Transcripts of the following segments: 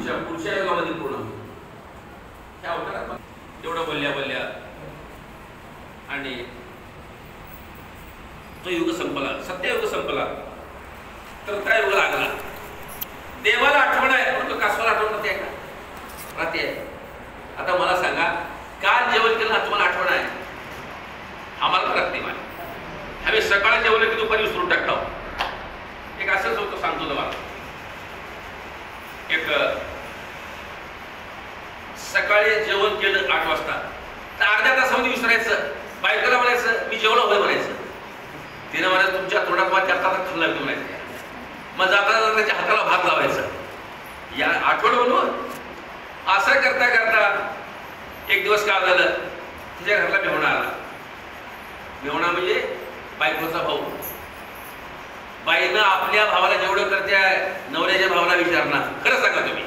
पुढच्या युगामध्ये पूर्ण होईल. ह्या अवतारात तेवढं बोलल्या आणि तो युग संपला, सत्ययुग संपला, तर त्या युग लागला. देवाला आठवण आहे परंतु कासवाला आठवण नव्हते का? राहते आहे. आता मला सांगा, काल जेवण केलं तुम्हाला आठवण आहे? आम्हाला करत नाही. मला आम्ही सकाळी जेवलं की दुपारी विसरून टाकतो. एक असंच होतं, सांगतो तुम्हाला. एक सकाळी जेवण केलं 8 वाजता, तर अर्ध्या तासामध्ये विसरायचं. बायकोला म्हणायचं मी जेवलं होय म्हणायचं. तिने म्हणायचं तुमच्या तोंडात माझ्या हातात खाल्लं मी म्हणायचं. मग जाताना त्याच्या हाताला भात लावायचं. या आठवण म्हणून असं करता करता एक दिवस काय झालं, तिच्या घराला मेहुणा आला. मेहुणा म्हणजे बायकोचा भाऊ. बाईनं आपल्या भावाला जेवढं करते नवऱ्याच्या भावाला विचारणार. खरं सांगा तुम्ही,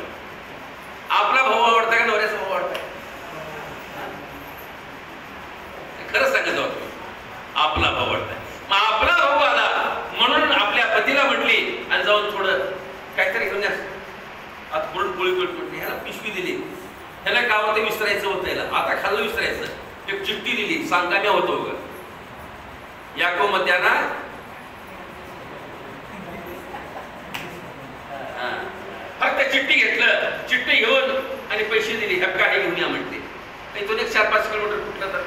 आपला भाऊ आवडता का नवऱ्याचा भाऊ आवडता? खरंच सांगत जाऊ तुम्ही, आपला भाऊ आवडता. मग आपला भाऊ आला म्हणून आपल्या पतीला म्हटली आणि जाऊन थोडं काहीतरी घेऊन या. आता पुरण पोळी म्हटली, ह्याला पिशवी दिली. ह्याला गावात ते विसरायचं होतं, याला आता खाल्लं विसरायचं. एक चिठ्ठी दिली, सांगाम्या होतो ग याको मध्याना. फक्त चिठ्ठी घेतलं, चिठ्ठी घेऊन आणि पैसे दिले. ह्या काही घेऊन या म्हटले. इथून एक 4-5 किलोमीटर कुठलं तर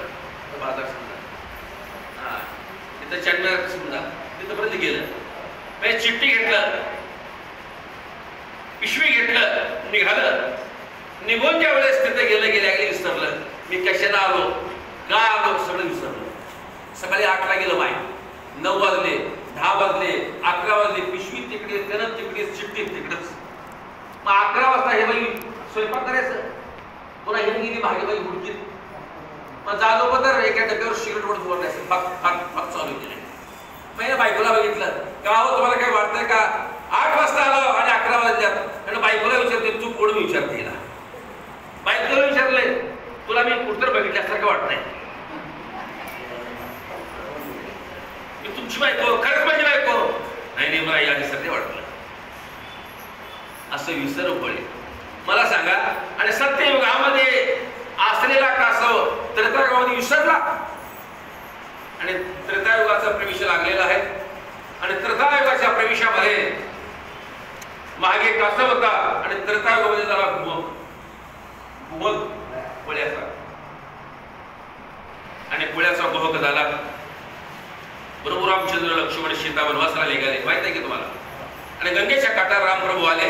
बाजार समजा, तिथं चंडर समजा, तिथपर्यंत गेलं. म्हणजे चिठ्ठी घेतलं, पिशवी घेतलं, निघालं. निघून ज्या वेळेस तिथे गेल्या विसरलं मी कशाला आलो, का आलो, सगळं विसरलं. सकाळी 8ला गेलं बाय, 9 वाजले, 10 वाजले, 11 वाजले. पिशवी तिकडे, त्यानं तिकडे, चिठ्ठी तिकडेच. मग 11 वाजता हे बाई स्वयंपाक करायचं. पुन्हा हे गेली भाजी बाई हुडकीत. मग जालो तर एका डब्यावर सिगरेट ओढत बोलायचं, फक चालू केले. मग बायकोला बघितलं, का हो तुम्हाला काही वाटतंय का? 8 वाजता आलो आणि 11 वाजल्यात. आणि बायकोला विचारते तू कोण विचारते हिला. बायकोला विचारले तुला मी कुठतर बघितल्यासारखं वाटतंय. मी तुमची बायको, खरंच माझी बायको नाही, मला याच्यासाठी वाटलं. असं विसर पडले. मला सांगा, आणि सत्ययुगामध्ये असलेला कासव त्रेतायुगामध्ये विसरला आणि त्रेतायुगाचा प्रवेश लागलेला आहे. आणि त्रेतायुगाच्या प्रवेशामध्ये मागे कासव होता आणि त्रेतायुगामध्ये झाला पुळ्याचा. आणि पुळ्याचा गोहक झाला. बरोबर रामचंद्र लक्ष्मण सीता वनवासाला निघाले, माहित आहे की तुम्हाला. आणि गंगेच्या काठावर रामप्रभू आले.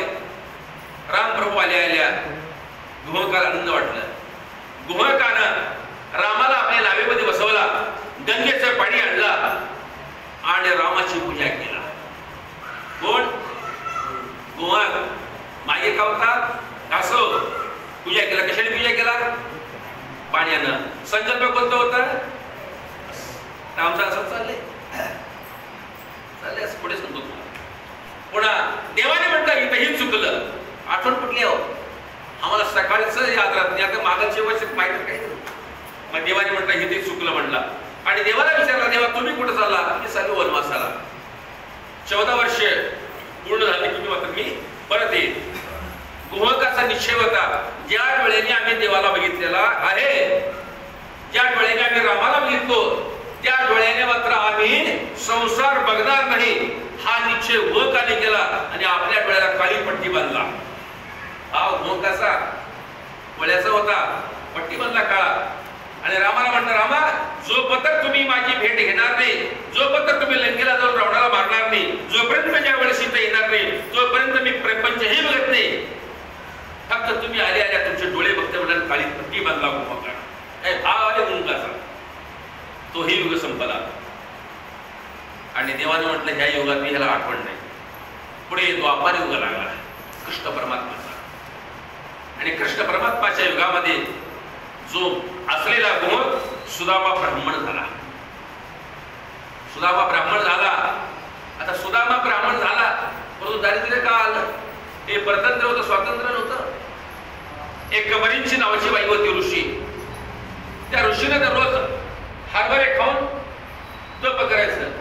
रामप्रभू आल्या गोहकाला आनंद वाटलं. गोहकानं रामाला आपल्या नावेमध्ये बसवला, गंगेचं पाणी आणलं आणि रामाची पूजा केला. कोण? गोहक. मागे का होता? कासव. पूजा केला. कशाने पूजा केला? पाण्यानं. संकल्प कोणता होता? रामचा असं चाललंय असं पुढे सांगतो तुम्हाला. पुन्हा देवाने म्हटलं इथंही चुकलं. आठवण कुठली हो आम्हाला सकाळीच याद राहत नाही. आता मागच्या वर्षात माहिती काय. मग देवाने म्हटलं इथे चुकलं म्हणला. आणि देवाला विचारला, देवा तुम्ही कुठं चालला? मी चालू वनवासाला. 14 वर्ष पूर्ण झाली की मात्र मी परत येईल. गोहकाचा निश्चय होता, ज्या वेळेने आम्ही देवाला बघितलेला आहे, ज्या वेळेने आम्ही रामाला बघितलो, त्या वेळेने मात्र आम्ही संसार बघणार नाही हा निश्चय गोहकाने केला आणि आपल्या डोळ्याला काळी पट्टी बांधला. हा गोहकाचा डोळ्याचा होता, पट्टी बांधला काळा. आणि रामाला म्हणलं, रामा जोपर्यंत तुम्ही माझी भेट घेणार नाही, जोपर्यंत तुम्ही लंकेला जाऊन रावणाला मारणार नाही, जोपर्यंत ज्या वेळेस इथं येणार नाही, तोपर्यंत मी प्रपंचही बघत नाही. फक्त तुम्ही आल्या तुमचे डोळे बघते म्हणून काळी पट्टी बांधला गोहकाला. भाव आले गोहकाचा. तोही युग संपला. आणि देवाने म्हटलं ह्या युगात मी ह्याला आठवण नाही. पुढे द्वापार युग लागला कृष्ण परमात्माचा. आणि कृष्ण परमात्माच्या युगामध्ये जो असलेला गोहक सुदामा ब्राह्मण झाला. सुदामा ब्राह्मण झाला. आता सुदामा ब्राह्मण झाला परंतु दारिद्र्य का आलं? हे परतंत्र होतं, स्वातंत्र्य नव्हतं. एक कबरींची नावाची बाई होती ऋषी. त्या ऋषीने दररोज हरभरे खाऊन जप करायचं.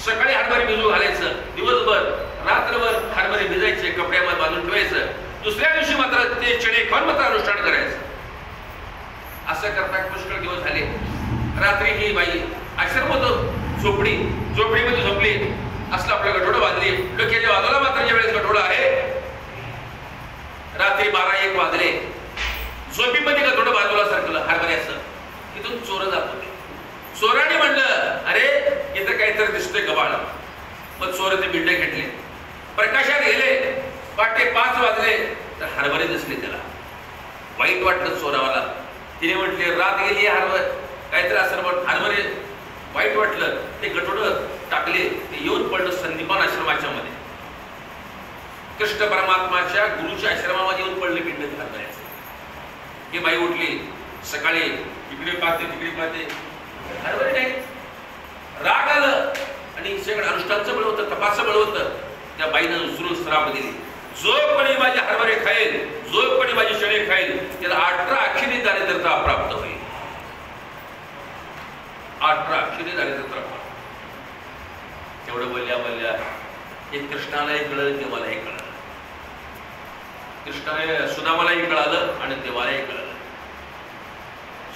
सकाळी हरभरे भिजू घालायचं, दिवसभर रात्रभर हरभरे भिजायचे, कपड्यामध्ये बांधून ठेवायचं. दुसऱ्या दिवशी मात्र ते चणे खाऊन मात्र अनुष्ठान करायचं. असं करता पुष्कळ दिवस झाले. रात्री ही बाई आश्रम होतं, झोपडीमध्ये झोपली. असलं आपलं गठोडं बांधली. डोक्याच्या बाजूला मात्र ज्यावेळेस गठोडं आहे, रात्री 12-1 वाजले. झोपीमध्ये गठोडं बाजूला सरकलं हरभऱ्याचं. तिथून चोर जात होते. चोराने म्हणलं, अरे इथं काहीतरी दिसतंय गबाळ. मग चोर ते बिंडे घेतले, प्रकाशात गेले. पहाटे 5 वाजले तर हरभरे दिसले. त्याला वाईट वाटलं चोरावाला. तिने म्हटले, रात गेली काहीतरी असं हरभरे. वाईट वाटलं. ते गठोडं टाकले. ते येऊन पडलं संदीपान आश्रमाच्या मध्ये. कृष्ण परमात्माच्या गुरुच्या आश्रमामध्ये येऊन पडले पिंड हरभऱ्याचं. ही बाई उठली. सकाळी इकडे पाहते तिकडे पाहते, हरभरे नाही. राग आलं आणि सगळं अनुष्ठानचं बळ होतं, तपासचं बळ होतं. त्या बाईनं दुसरून श्राप दिली, जो कोणी माझे हरभरे खाईल, जो कोणी माझी चणे खाईल, त्याला 18 अक्षरी दारिद्र्यता प्राप्त होईल. 18 अक्षरी दारिद्र्यता प्राप्त. तेवढं बोलल्या हे कृष्णालाही कळलं, देवालाही कळलं. कृष्णाला सुदामालाही कळालं आणि देवालाही कळलं.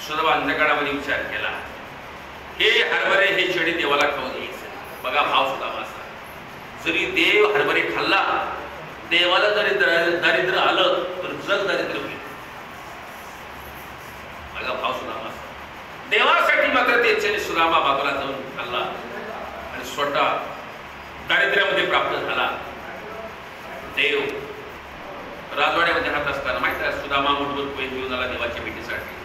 सुदामा अंधकारामध्ये विचार केला, हे हरभरे हे चणे देवाला खाऊ द्यायचं. बघा भाव सुदामाचा. जरी देव हरभरे खाल्ला, देवाला जरी दारिद्र्य आलं तर जग दारिद्र्य होईल. बघा भाव सुदामाचा. देवासाठी मात्र ते चणे सुदामा बाजूला जाऊन खाल्ला आणि स्वतः दारिद्र्यामध्ये प्राप्त झाला. देव राजवाड्यामध्ये राहत असताना माहिती आहे, सुदामा मुठभर पोहे घेऊन आला देवाच्या भेटीसाठी.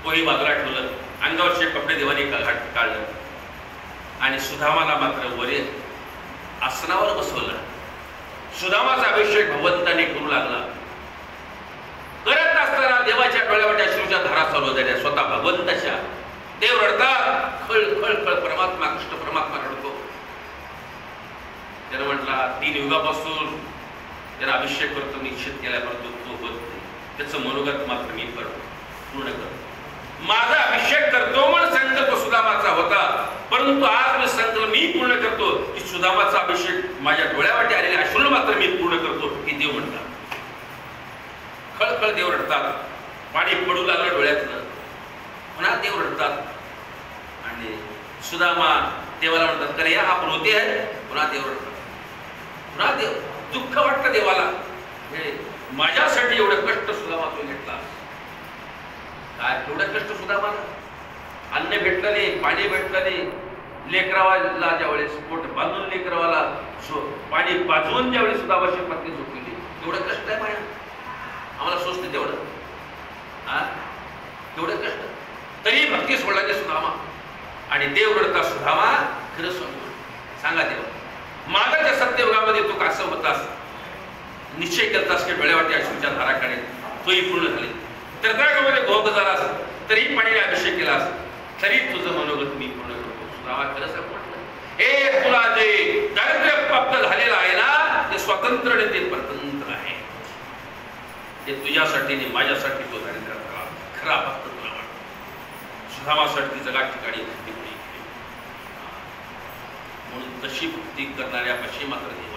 पोहे बाजूला ठेवलं, अंगावरचे कपडे देवाने काढलं आणि सुदामाला मात्र वरे आसनावर बसवलं. सुदामाचा अभिषेक भगवंताने करू लागला. करत असताना देवाच्या डोळ्यावर अश्रूच्या धारा चालू झाल्या, स्वतः भगवंताच्या. देव रडतात, खळ खळ खळ. परमात्मा कृष्ण परमात्मा रडतो. त्यानं म्हटला, 3 युगापासून त्याला अभिषेक करतो, निश्चित केला, परंतु तो होत नाही. त्याचं मनोगत मात्र मी पूर्ण करतो. माझा अभिषेक करतो म्हणून संकल्प सुदामाचा होता, परंतु आज मी संकल्प मी पूर्ण करतो की सुदामाचा अभिषेक माझ्या डोळ्यावाटे आलेले अश्रू मात्र मी पूर्ण करतो, हे देव म्हणतात. खळखळ देव रडतात. पाणी पडू लागलं डोळ्यातलं. पुन्हा देव रडतात आणि सुदामा देवाला म्हणतात, करे हा रोते आहे. पुन्हा देव रडतात. पुन्हा देव दुःख वाटतं देवाला, माझ्यासाठी एवढं कष्ट सुदामा तू घेतला. काय एवढं कष्ट सुदामाला? अन्न भेटलं नाही, पाणी भेटलं नाही. लेकरावाला ज्यावेळेस पोट बांधून लेकरावाला पाणी पाजवून ज्यावेळेस सुदामाची पत्नी झोपली, एवढं कष्ट आहे माझ्या. आम्हाला सोचते तेवढं, एवढं कष्ट. तरी भक्ती सोडला सुदामा आणि देव रडता, सुदामा खरं सांगा देवा, मागाच्या सत्ययुगामध्ये तू कसं होतास, निश्चय करतास की डोळ्यावाटी अश्रूच्या धारा काढेल, तोही पूर्ण झाले. त्रेतायुगामध्ये भोग झालास, तरी पाणीने अभिषेक केलास, तरी तुझं मनोगत मी पूर्ण करतो. सुदामा खरं सांग म्हटलं, हे तुला जे दारिद्र्य प्राप्त झालेलं आहे ना, ते स्वतंत्र आणि ते परतंत्र आहे. ते तुझ्यासाठी नाही, माझ्यासाठी तो दारिद्र्य खरा भक्त तुला वाटतो. सुदामासाठी जगा ठिकाणी भक्ती होती. म्हणून तशी भक्ती करणाऱ्या पशी मात्र देवा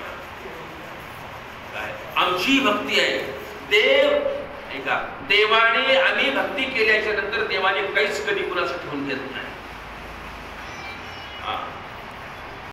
काय आमची भक्ती आहे. देव ऐका, देवाने आम्ही भक्ती केल्याच्या नंतर देवाने काहीच कधी कुणाचं ठेवून घेत नाही.